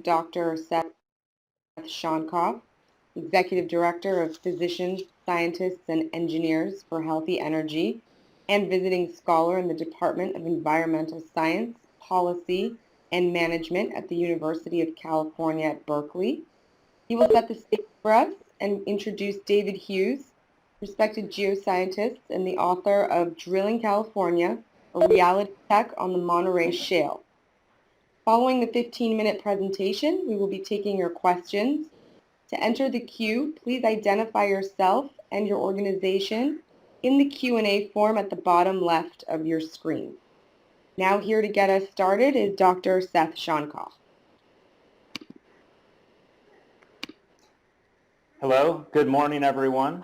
Dr. Seth Shonkoff, Executive Director of Physicians, Scientists, and Engineers for Healthy Energy, and visiting scholar in the Department of Environmental Science, Policy, and Management at the University of California at Berkeley. He will set the stage for us and introduce David Hughes, respected geoscientist and the author of Drilling California, a reality check on the Monterey Shale. Following the 15-minute presentation, we will be taking your questions. To enter the queue, please identify yourself and your organization in the Q&A form at the bottom left of your screen. Now here to get us started is Dr. Seth Shonkoff. Hello, good morning everyone.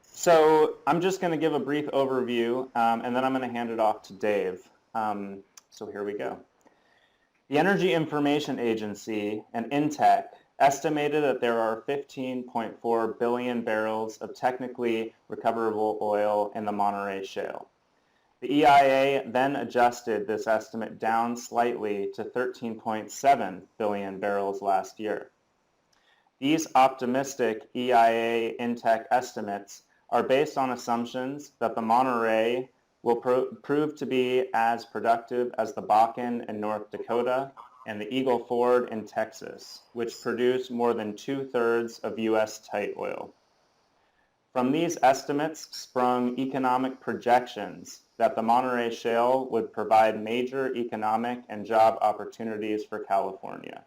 So I'm just going to give a brief overview and then I'm going to hand it off to Dave. So here we go. The Energy Information Agency and INTEC estimated that there are 15.4 billion barrels of technically recoverable oil in the Monterey Shale. The EIA then adjusted this estimate down slightly to 13.7 billion barrels last year. These optimistic EIA INTEC estimates are based on assumptions that the Monterey will prove to be as productive as the Bakken in North Dakota and the Eagle Ford in Texas, which produce more than 2/3 of U.S. tight oil. From these estimates sprung economic projections that the Monterey Shale would provide major economic and job opportunities for California.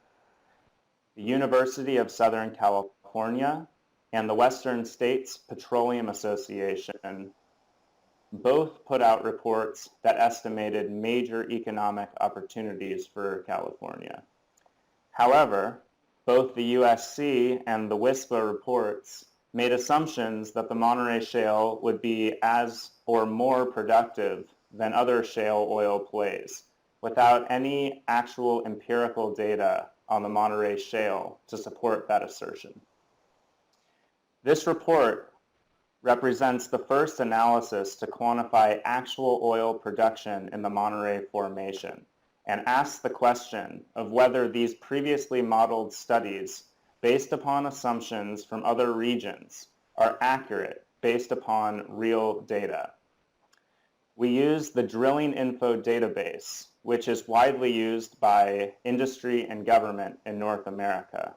The University of Southern California and the Western States Petroleum Association both put out reports that estimated major economic opportunities for California. However, both the USC and the WSPA reports made assumptions that the Monterey Shale would be as or more productive than other shale oil plays, without any actual empirical data on the Monterey Shale to support that assertion. This report represents the first analysis to quantify actual oil production in the Monterey Formation and asks the question of whether these previously modeled studies based upon assumptions from other regions are accurate based upon real data. We use the Drilling Info database, which is widely used by industry and government in North America.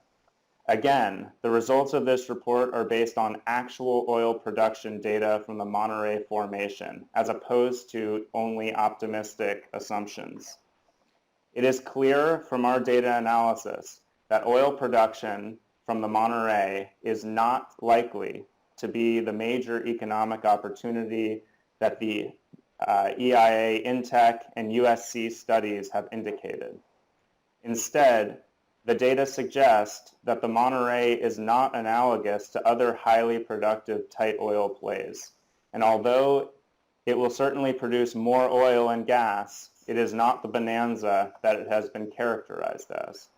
Again, the results of this report are based on actual oil production data from the Monterey Formation, as opposed to only optimistic assumptions. It is clear from our data analysis that oil production from the Monterey is not likely to be the major economic opportunity that the EIA, INTEC, and USC studies have indicated. Instead, the data suggest that the Monterey is not analogous to other highly productive tight oil plays. And although it will certainly produce more oil and gas, it is not the bonanza that it has been characterized as.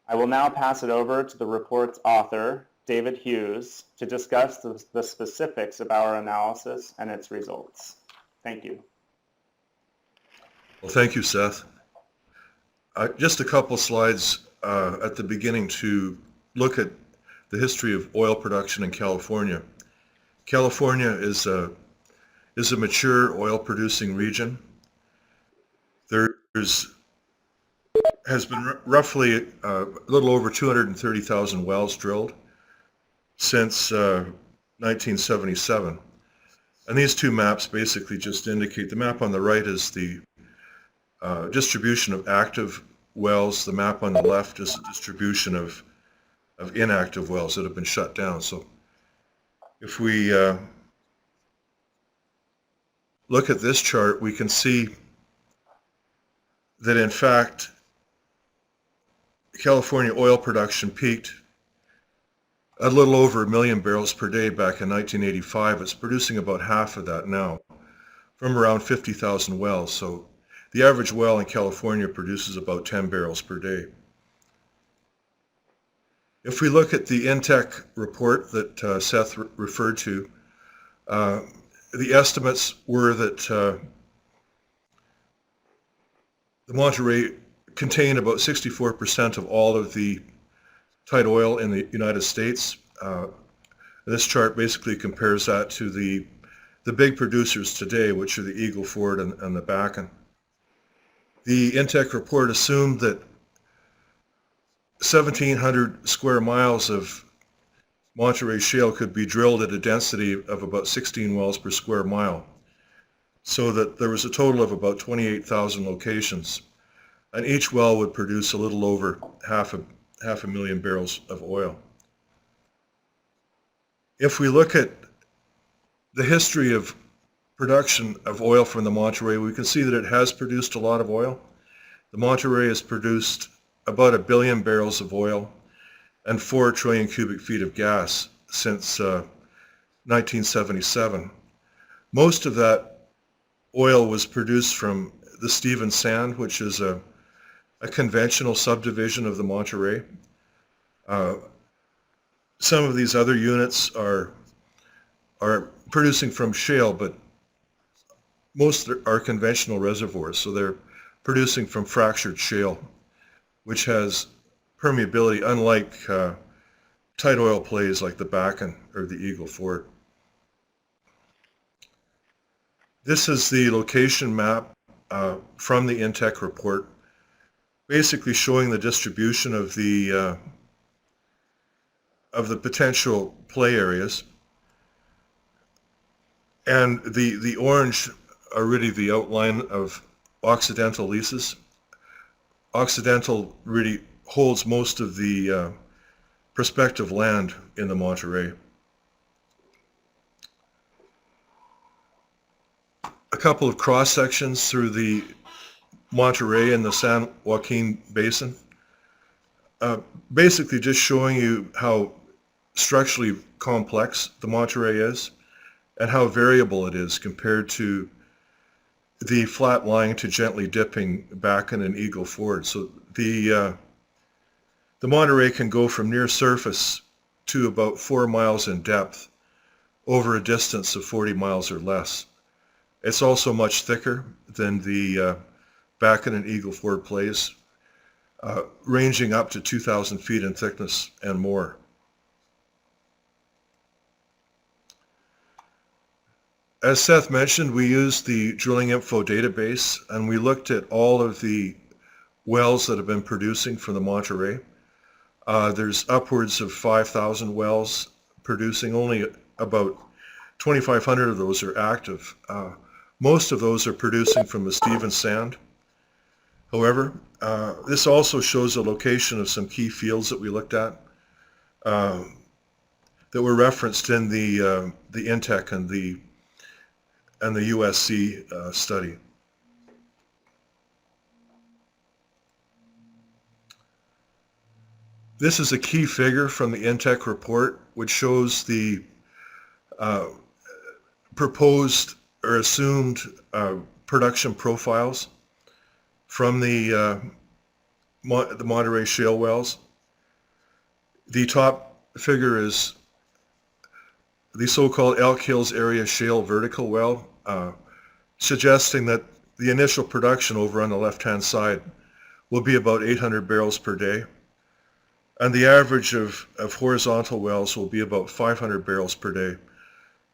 I will now pass it over to the report's author, David Hughes, to discuss the specifics of our analysis and its results. Thank you. Well, thank you, Seth. Just a couple slides at the beginning to look at the history of oil production in California. California is a mature oil-producing region. There has been roughly a little over 230,000 wells drilled since 1977. And these two maps basically just indicate, the map on the right is the distribution of active wells. The map on the left is the distribution of inactive wells that have been shut down. So if we look at this chart, we can see that in fact California oil production peaked a little over 1 million barrels per day back in 1985. It's producing about half of that now from around 50,000 wells. So the average well in California produces about 10 barrels per day. If we look at the INTEC report that Seth referred to, the estimates were that the Monterey contain about 64% of all of the tight oil in the United States. This chart basically compares that to the big producers today, which are the Eagle Ford and the Bakken. The Intech report assumed that 1,700 square miles of Monterey Shale could be drilled at a density of about 16 wells per square mile, so that there was a total of about 28,000 locations, and each well would produce a little over half a million barrels of oil. If we look at the history of production of oil from the Monterey, we can see that it has produced a lot of oil. The Monterey has produced about 1 billion barrels of oil and 4 trillion cubic feet of gas since 1977. Most of that oil was produced from the Stevens Sand, which is a conventional subdivision of the Monterey. Some of these other units are producing from shale, but most are conventional reservoirs, so they're producing from fractured shale, which has permeability unlike tight oil plays like the Bakken or the Eagle Ford. This is the location map from the Intech report, basically showing the distribution of the potential play areas. And the orange are really the outline of Occidental leases. Occidental really holds most of the prospective land in the Monterey. A couple of cross sections through the Monterey and the San Joaquin Basin, basically just showing you how structurally complex the Monterey is and how variable it is compared to the flat-lying to gently dipping Bakken and Eagle Ford. So the Monterey can go from near surface to about 4 miles in depth over a distance of 40 miles or less. It's also much thicker than the Bakken and Eagle Ford plays, ranging up to 2,000 feet in thickness and more. As Seth mentioned, we used the Drilling Info database, and we looked at all of the wells that have been producing from the Monterey. There's upwards of 5,000 wells producing. Only about 2,500 of those are active. Most of those are producing from the Stevens Sand. However, this also shows a location of some key fields that we looked at that were referenced in the Intech and the USC study. This is a key figure from the Intech report, which shows the proposed or assumed production profiles from the Monterey Shale wells. The top figure is the so-called Elk Hills Area Shale vertical well, suggesting that the initial production over on the left-hand side will be about 800 barrels per day, and the average of horizontal wells will be about 500 barrels per day,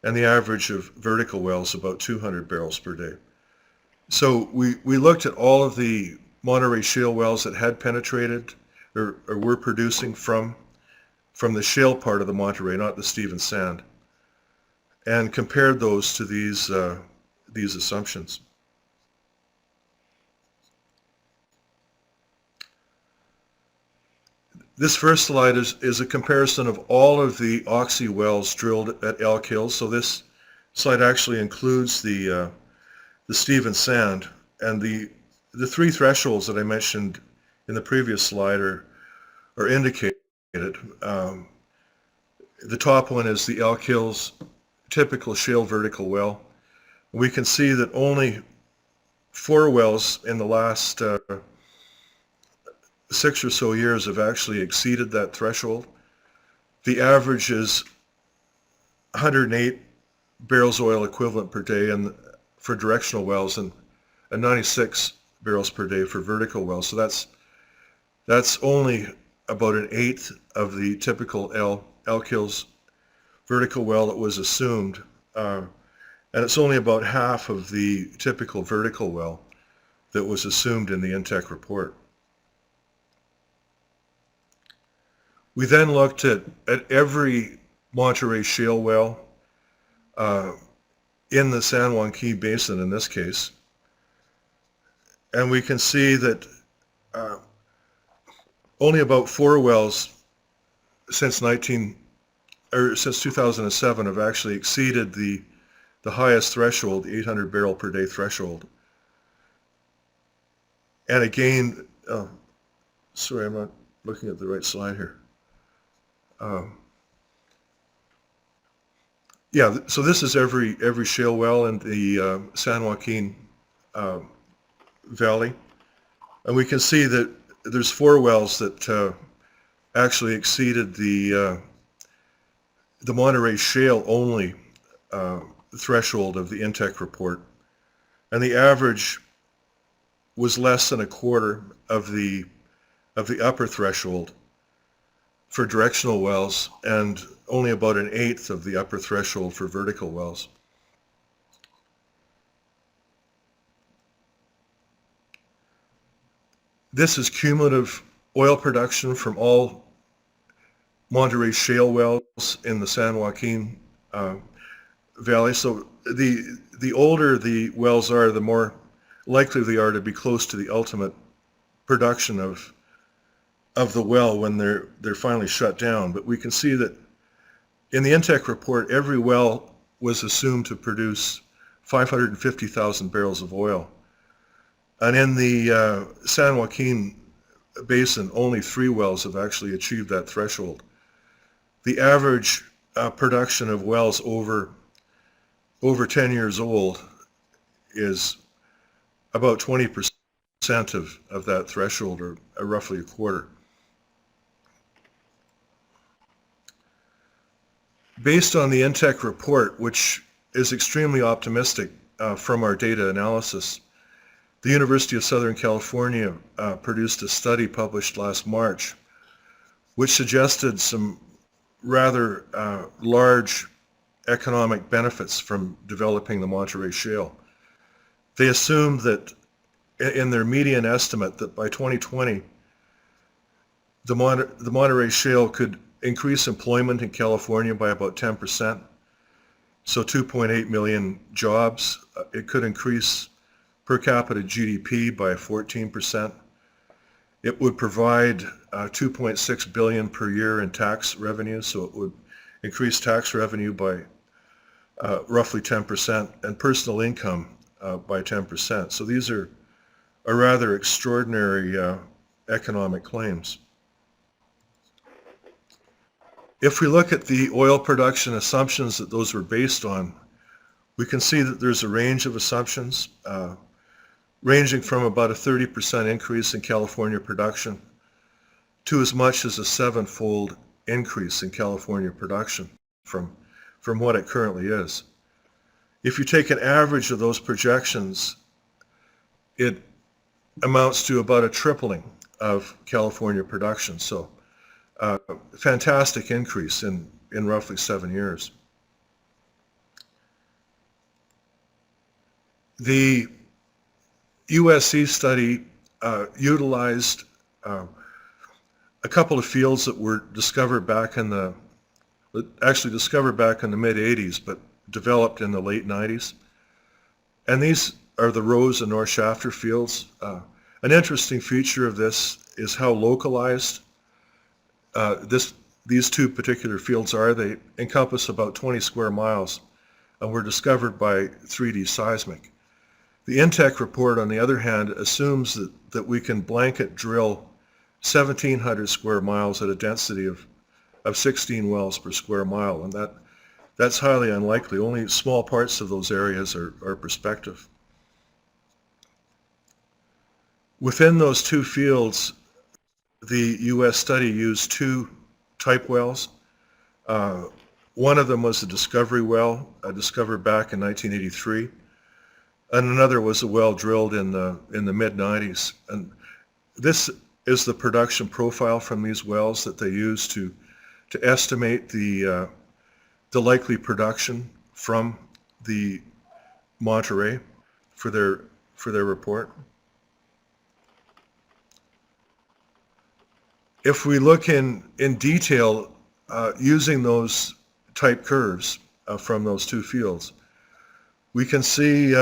and the average of vertical wells about 200 barrels per day. So we looked at all of the Monterey Shale wells that had penetrated or were producing from the shale part of the Monterey, not the Stevens Sand, and compared those to these assumptions. This first slide is a comparison of all of the Oxy wells drilled at Elk Hills. So this slide actually includes the Stevens Sand, and the three thresholds that I mentioned in the previous slide are indicated. The top one is the Elk Hills typical shale vertical well. We can see that only 4 wells in the last 6 or so years have actually exceeded that threshold. The average is 108 barrels oil equivalent per day for directional wells and 96 barrels per day for vertical wells. So that's That's only about an eighth of the typical Elk Hills vertical well that was assumed, and it's only about half of the typical vertical well that was assumed in the INTEC report. We then looked at every Monterey Shale well in the San Juan Key Basin in this case, and we can see that only about 4 wells since 2007 have actually exceeded the highest threshold, the 800 barrel per day threshold. And again, sorry, I'm not looking at the right slide here. Yeah, so this is every shale well in the San Joaquin Valley, and we can see that there's 4 wells that actually exceeded the Monterey Shale only threshold of the INTEC report, and the average was less than a quarter of the upper threshold for directional wells, and only about an eighth of the upper threshold for vertical wells. This is cumulative oil production from all Monterey Shale wells in the San Joaquin Valley. So the older the wells are, the more likely they are to be close to the ultimate production of the well when they're finally shut down. But we can see that in the INTEC report, every well was assumed to produce 550,000 barrels of oil. And in the San Joaquin Basin, only 3 wells have actually achieved that threshold. The average production of wells over 10 years old is about 20% of that threshold, or roughly a quarter. Based on the INTEC report, which is extremely optimistic from our data analysis, the University of Southern California produced a study published last March, which suggested some rather large economic benefits from developing the Monterey Shale. They assumed that in their median estimate that by 2020, the Monterey Shale could increase employment in California by about 10%, so 2.8 million jobs. It could increase per capita GDP by 14%. It would provide $2.6 billion per year in tax revenue, so it would increase tax revenue by roughly 10%, and personal income by 10%. So these are rather extraordinary economic claims. If we look at the oil production assumptions that those were based on, we can see that there's a range of assumptions ranging from about a 30% increase in California production to as much as a 7-fold increase in California production from what it currently is. If you take an average of those projections, it amounts to about a tripling of California production. So fantastic increase in roughly 7 years. The USC study utilized a couple of fields that were discovered back in the mid-80s, but developed in the late 90s. And these are the Rose and North Shafter fields. An interesting feature of this is how localized these 2 particular fields are. They encompass about 20 square miles and were discovered by 3D seismic. The INTEC report, on the other hand, assumes that we can blanket drill 1,700 square miles at a density of 16 wells per square mile, and that's highly unlikely. Only small parts of those areas are prospective. Within those 2 fields, the U.S. study used 2 type wells. One of them was a discovery well, discovered back in 1983, and another was a well drilled in the mid-90s. And this is the production profile from these wells that they use to estimate the likely production from the Monterey for their report. If we look in detail using those type curves from those two fields, we can see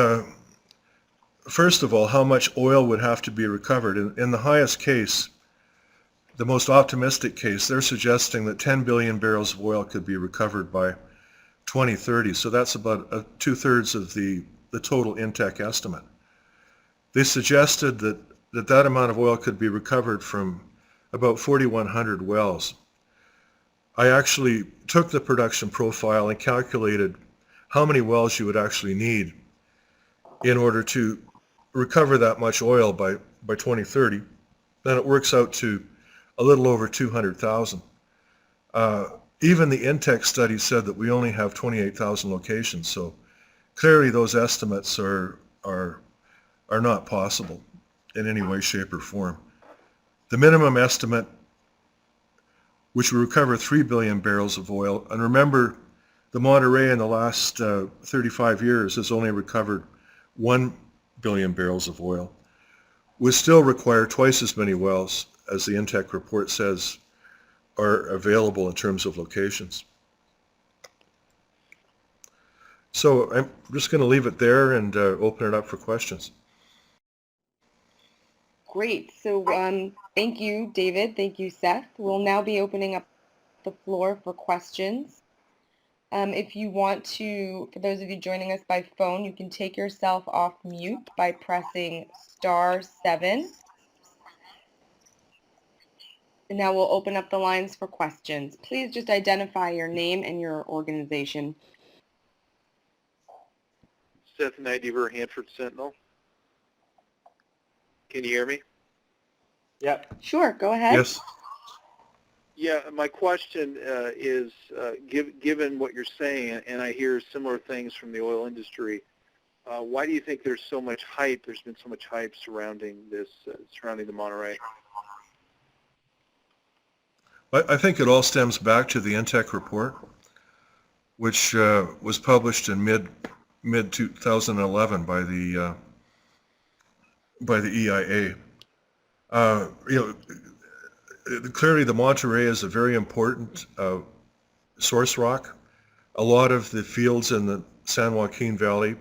first of all how much oil would have to be recovered. In the highest case, the most optimistic case, they're suggesting that 10 billion barrels of oil could be recovered by 2030. So that's about 2/3 of the total INTEC estimate. They suggested that amount of oil could be recovered from about 4,100 wells. I actually took the production profile and calculated how many wells you would actually need in order to recover that much oil by 2030. Then it works out to a little over 200,000. Even the INTEC study said that we only have 28,000 locations, so clearly those estimates are not possible in any way, shape, or form. The minimum estimate, which would recover 3 billion barrels of oil, and remember, the Monterey in the last 35 years has only recovered 1 billion barrels of oil, would still require twice as many wells as the INTEC report says are available in terms of locations. So I'm just going to leave it there and open it up for questions. Great. So thank you, David. Thank you, Seth. We'll now be opening up the floor for questions. If you want to, for those of you joining us by phone, you can take yourself off mute by pressing *7. And now we'll open up the lines for questions. Please just identify your name and your organization. Seth Nightyver, Hanford Sentinel. Can you hear me? Yep. Sure, go ahead. Yes. Yeah, my question is, given what you're saying, and I hear similar things from the oil industry, why do you think there's so much hype? There's been so much hype surrounding this, surrounding the Monterey. I think it all stems back to the INTEC report, which was published in mid 2011 by the EIA. Clearly the Monterey is a very important source rock. A lot of the fields in the San Joaquin Valley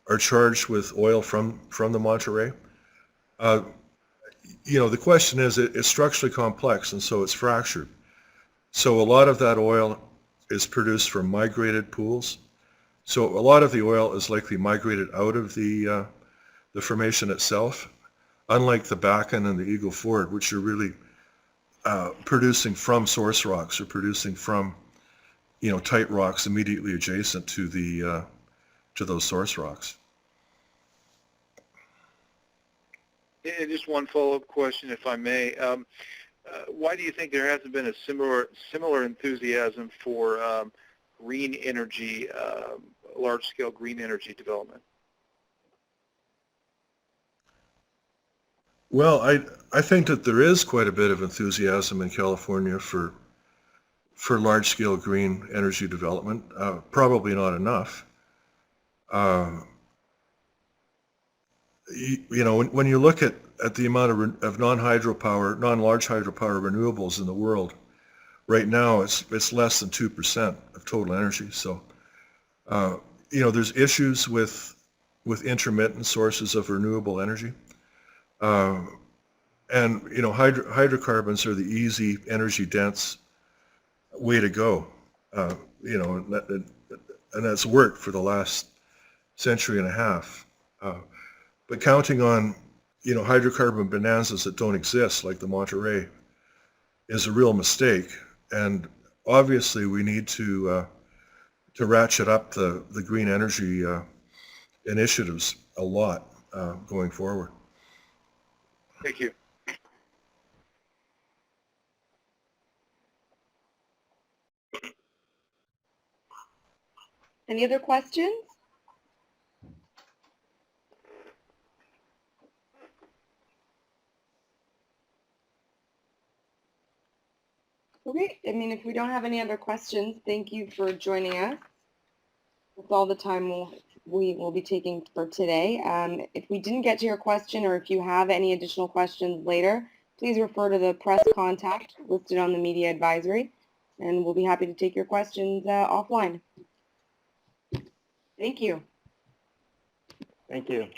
are charged with oil from the Monterey. The question is, it's structurally complex, and so it's fractured. So a lot of that oil is produced from migrated pools. So a lot of the oil is likely migrated out of the formation itself, unlike the Bakken and the Eagle Ford, which are really producing from source rocks or producing from, tight rocks immediately adjacent to those source rocks. And just one follow-up question, if I may. Why do you think there hasn't been a similar enthusiasm for green energy, large-scale green energy development? Well, I think that there is quite a bit of enthusiasm in California for large-scale green energy development. Probably not enough. When you look at the amount of non-large hydropower renewables in the world, right now it's less than 2% of total energy. So, there's issues with intermittent sources of renewable energy. Hydrocarbons are the easy, energy-dense way to go. And that's worked for the last century and a half. But counting on, hydrocarbon bonanzas that don't exist, like the Monterey, is a real mistake. And obviously, we need to ratchet up the green energy initiatives a lot going forward. Thank you. Any other questions? Okay, I mean, if we don't have any other questions, thank you for joining us. That's all the time we will be taking for today. If we didn't get to your question, or if you have any additional questions later, please refer to the press contact listed on the media advisory, and we'll be happy to take your questions offline. Thank you. Thank you.